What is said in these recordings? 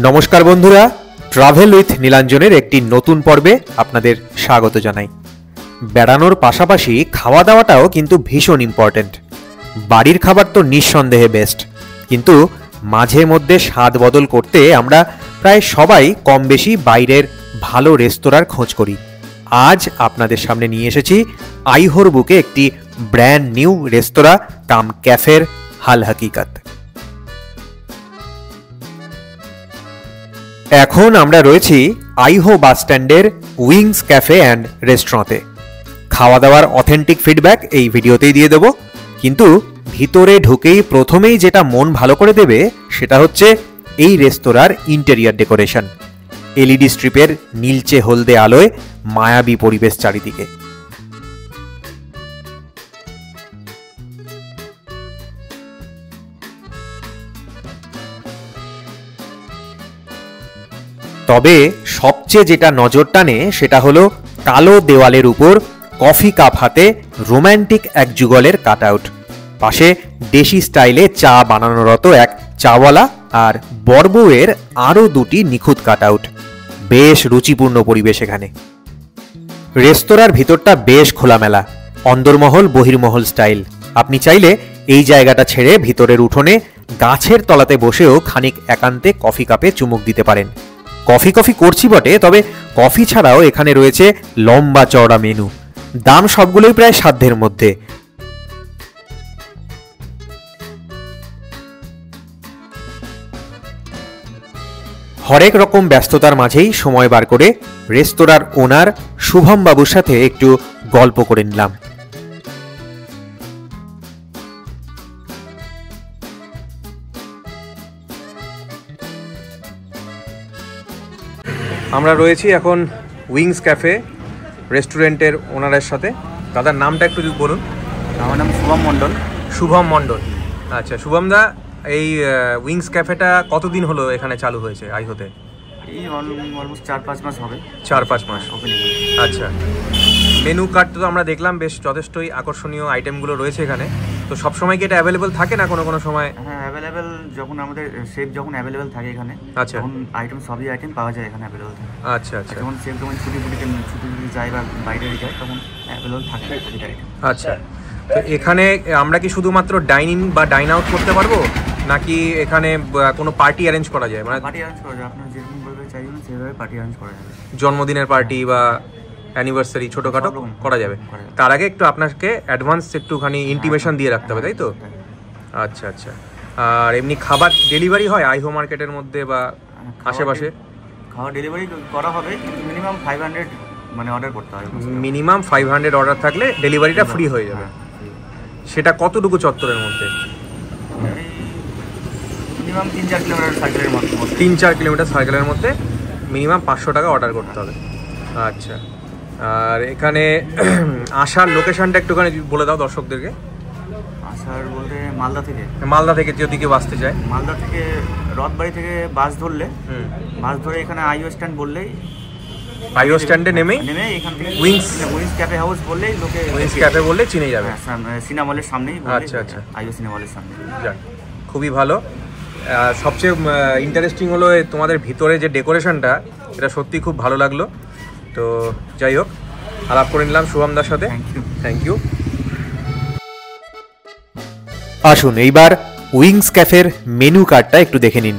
নমস্কার বন্ধুরা, travel with নীলাঞ্জনের একটি নতুন পর্বে আপনাদের স্বাগত জানাই। বেড়ানোর পাশাপাশি খাওয়া দাওয়াটাও কিন্তু ভীষণ ইম্পর্টেন্ট। বাড়ির খাবার তো নিঃসন্দেহে বেস্ট, কিন্তু মাঝে মধ্যে স্বাদ বদল করতে আমরা প্রায় সবাই কম বেশি বাইরের ভালো রেস্তোরাঁর খোঁজ করি। আজ আপনাদের সামনে নিয়ে এসেছি আইহোর বুকে একটি ব্র্যান্ড নিউ রেস্তোরাঁ কাম ক্যাফের হাল হাকিকত। এখন আমরা রয়েছি আইহো বাস স্ট্যান্ডের উইংস ক্যাফে অ্যান্ড রেস্টুরেন্টে। খাওয়া দাওয়ার অথেন্টিক ফিডব্যাক এই ভিডিওতেই দিয়ে দেবো, কিন্তু ভিতরে ঢুকেই প্রথমেই যেটা মন ভালো করে দেবে সেটা হচ্ছে এই রেস্তোরাঁর ইন্টেরিয়ার ডেকোরেশন। এলইডি স্ট্রিপের নীলচে হলদে আলোয় মায়াবী পরিবেশ চারিদিকে। তবে সবচেয়ে যেটা নজর টানে সেটা হলো কালো দেওয়ালের উপর কফি কাপ হাতে রোম্যান্টিক এক যুগলের কাট আউট, পাশে দেশি স্টাইলে চা বানানোরত এক চাওয়ালা আর বড়বউয়ের আরও দুটি নিখুঁত কাট আউট। বেশ রুচিপূর্ণ পরিবেশ এখানে। রেস্তোরাঁর ভিতরটা বেশ খোলামেলা, অন্দরমহল বহির্মহল স্টাইল। আপনি চাইলে এই জায়গাটা ছেড়ে ভিতরের উঠোনে গাছের তলাতে বসেও খানিক একান্তে কফি কাপে চুমুক দিতে পারেন। কফি করছি বটে, তবে কফি ছাড়াও এখানে রয়েছে লম্বা চওড়া মেনু। দাম সবগুলোই প্রায় সাধ্যের মধ্যে। হরেক রকম ব্যস্ততার মাঝেই সময় বার করে রেস্তোরাঁর ওনার শুভম বাবুর সাথে একটু গল্প করে নিলাম। আমরা রয়েছি এখন উইংস ক্যাফে রেস্টুরেন্টের ওনারের সাথে। দাদার নামটা একটু বলুন। আমার নাম শুভম মণ্ডল। শুভম মণ্ডল, আচ্ছা। শুভম দা, এই উইংস ক্যাফেটা কতদিন হলো এখানে চালু হয়েছে আইহোতে? এই অলমোস্ট 4-5 মাস হবে। 4-5 মাস। আচ্ছা, মেনু কার্ড তো আমরা দেখলাম বেশ যথেষ্টই আকর্ষণীয় আইটেমগুলো রয়েছে এখানে। তো সবসময় কি এটা অ্যাভেলেবেল থাকে না কোনো সময়? হ্যাঁ, অ্যাভেলেবেল যখন আমাদের শেফ যখন অ্যাভেলেবেল থাকে এখানে, আচ্ছা, তখন সবই আইটেম পাওয়া যায় এখানে অ্যাভেলেবেল থাকে। আচ্ছা আচ্ছা। যখন শেফ যখন ছুটি যায় বা বাইরে যায় তখন অ্যাভেলেবেল থাকে প্রতিটা আইটেম। আচ্ছা, তো এখানে আমরা কি শুধুমাত্র ডাইন ইন বা ডাইন আউট করতে পারবো, নাকি এখানে কোনো পার্টি অ্যারেঞ্জ করা যায়? মানে পার্টি অ্যারেঞ্জ করা যায়, আপনার যেরকম বলবে চাইবেন সেভাবে পার্টি অ্যারেঞ্জ করা যাবে। জন্মদিনের পার্টি বা অ্যানিভার্সারি ছোটোখাটো করা যাবে। তার আগে একটু আপনাকে অ্যাডভান্স একটুখানি ইন্টিমেশন দিয়ে রাখতে হবে, তাই তো? আচ্ছা আচ্ছা। আর এমনি খাবার ডেলিভারি হয় আইহো মার্কেটের মধ্যে বা আশেপাশে? খাবার ডেলিভারি করা হবে, কিন্তু মিনিমাম 500 মানে অর্ডার করতে হবে। মিনিমাম 500 অর্ডার থাকলে ডেলিভারিটা ফ্রি হয়ে যাবে। সেটা কতটুকু চত্বরের মধ্যে? মিনিমাম 3-4 কিলোমিটার সার্কেলের মধ্যে। 3-4 কিলোমিটার সার্কেলের মধ্যে মিনিমাম 500 টাকা অর্ডার করতে হবে। আচ্ছা, আর এখানে আসার লোকেশনটা একটুখানি বলে দাও দর্শকদেরকে। আসার বলতে মালদা থেকে যদি কেউ আসতে চায়, মালদা থেকে রথবাড়ি থেকে বাস ধরে এখানে আইও স্ট্যান্ড বললেই, আইও স্ট্যান্ডে নেমে এখান থেকে উইংস ক্যাফে হাউস বললেই লোকে উইংস ক্যাফে বললে চিনে যাবে। সিনেমা হলের সামনেই। আচ্ছা আচ্ছা, আইও সিনেমা হলের সামনে। যাক, খুবই ভালো। সবচেয়ে ইন্টারেস্টিং হলো তোমাদের ভিতরে যে ডেকোরেশনটা, এটা সত্যি খুব ভালো লাগলো। তো যাই হোক, আলাপ করে নিলাম শুভমদার সাথে। Thank you. আসুন এইবার উইংস ক্যাফের মেনু কার্ডটা একটু দেখে নিন।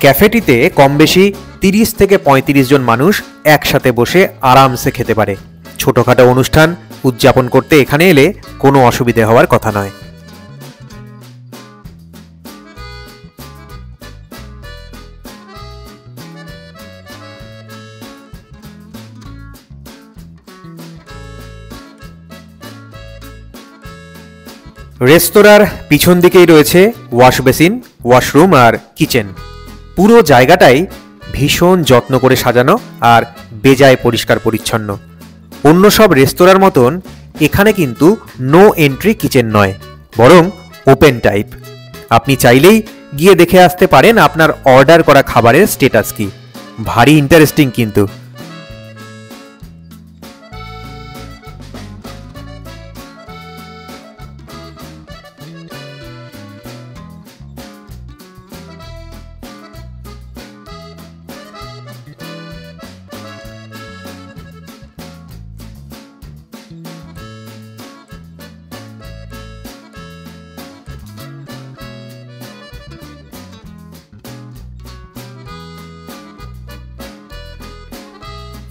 ক্যাফেটিতে কম বেশি 30 থেকে 35 জন মানুষ একসাথে বসে আরামসে খেতে পারে। ছোটখাটো অনুষ্ঠান উদযাপন করতে এখানে এলে কোনো অসুবিধে হওয়ার কথা নয়। রেস্তোরাঁর পিছন দিকেই রয়েছে ওয়াশ বেসিন, ওয়াশরুম আর কিচেন। পুরো জায়গাটাই ভীষণ যত্ন করে সাজানো আর বেজায় পরিষ্কার পরিচ্ছন্ন। অন্য সব রেস্তোরাঁর মতন এখানে কিন্তু নো এন্ট্রি কিচেন নয়, বরং ওপেন টাইপ। আপনি চাইলেই গিয়ে দেখে আসতে পারেন আপনার অর্ডার করা খাবারের স্ট্যাটাস কি। ভারী ইন্টারেস্টিং কিন্তু।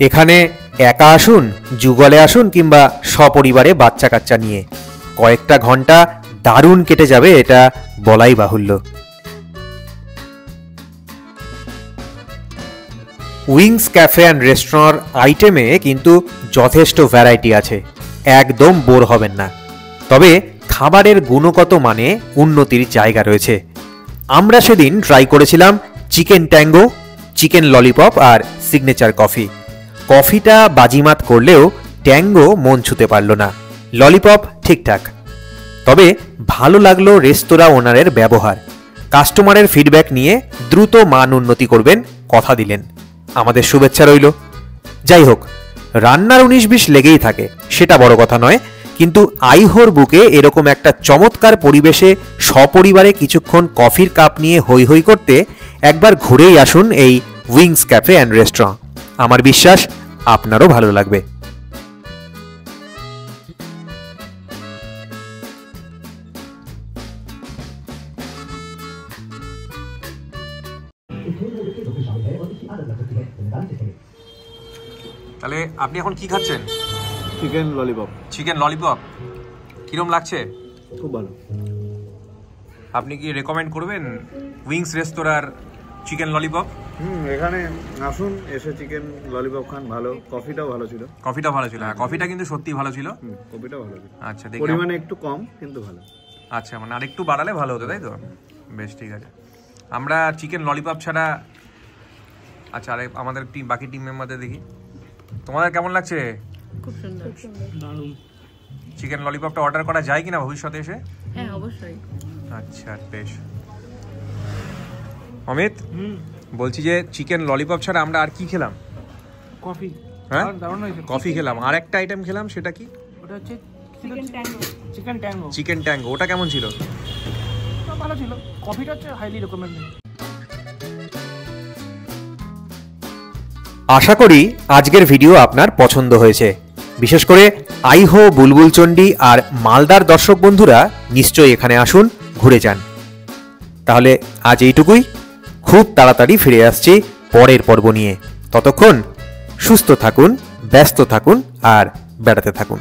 এখানে একা আসুন, যুগলে আসুন কিংবা সপরিবারে বাচ্চা কাচ্চা নিয়ে কয়েকটা ঘন্টা দারুণ কেটে যাবে, এটা বলাই বাহুল্য। উইংস ক্যাফে অ্যান্ড রেস্টুরেন্ট আইটেমে কিন্তু যথেষ্ট ভ্যারাইটি আছে, একদম বোর হবেন না। তবে খাবারের গুণগত মানে উন্নতির জায়গা রয়েছে। আমরা সেদিন ট্রাই করেছিলাম চিকেন ট্যাঙ্গো, চিকেন ললিপপ আর সিগনেচার কফি। কফিটা বাজিমাত করলেও ট্যাঙ্গো মন ছুতে পারল না, ললিপপ ঠিকঠাক। তবে ভালো লাগলো রেস্তোরাঁ ওনারের ব্যবহার, কাস্টমারের ফিডব্যাক নিয়ে দ্রুত মান উন্নতি করবেন কথা দিলেন, আমাদের শুভেচ্ছা রইল। যাই হোক, রান্নার 19-20 লেগেই থাকে, সেটা বড় কথা নয়, কিন্তু আইহোর বুকে এরকম একটা চমৎকার পরিবেশে সপরিবারে কিছুক্ষণ কফির কাপ নিয়ে হই হই করতে একবার ঘুরেই আসুন এই উইংস ক্যাফে অ্যান্ড রেস্টুরেন্ট। আমার বিশ্বাস আপনারও ভালো লাগবে। তাহলে আপনি এখন কি খাচ্ছেন? Chicken lollipop. চিকেন ললিপপ কিরম লাগছে? খুব ভালো। আপনি কি রেকমেন্ড করবেন উইংস রেস্তোরাঁর চিকেন ললিপপ? এখানে আসুন, এসে চিকেন ললিপপ খান, ভালো। কফিটাও ভালো ছিল। কফিটা ভালো ছিল, হ্যাঁ কফিটা কিন্তু সত্যিই ভালো ছিল। কফিটাও ভালো ছিল। আচ্ছা, দেখি পরিমাণে একটু কম কিন্তু ভালো। আচ্ছা, মানে আর একটু বাড়ালে ভালো হতো, তাই তো? বেশ, ঠিক আছে। আমরা চিকেন ললিপপ ছাড়া, আচ্ছা আরে আমাদের বাকি টিম মেম্বারদের দেখি, তোমাদের কেমন লাগছে? খুব সুন্দর, দারুণ। চিকেন ললিপপটা অর্ডার করা যায় কিনা ভবিষ্যতে এসে? হ্যাঁ অবশ্যই। আচ্ছা বেশ। অমিত, বলছি যে চিকেন ললিপপ ছাড়া আমরা আর কি খেলাম? কফি। হ্যাঁ দারুণ হয়েছে। কফি খেলাম, আর একটা আইটেম খেলাম, সেটা কি? ওটা হচ্ছে চিকেন ট্যাঙ্গো। চিকেন ট্যাঙ্গো, ওটা কেমন ছিল? ভালো ছিল। কফিটা হচ্ছে হাইলি রেকমেন্ডেড। আশা করি আজকের ভিডিও আপনার পছন্দ হয়েছে। বিশেষ করে আইহো, বুলবুলচন্ডী আর মালদার দর্শক বন্ধুরা নিশ্চয়ই এখানে আসুন, ঘুরে যান। তাহলে আজ এইটুকুই, খুব তাড়াতাড়ি ফিরে আসছি পরের পর্ব নিয়ে। ততক্ষণ সুস্থ থাকুন, ব্যস্ত থাকুন আর বেড়াতে থাকুন।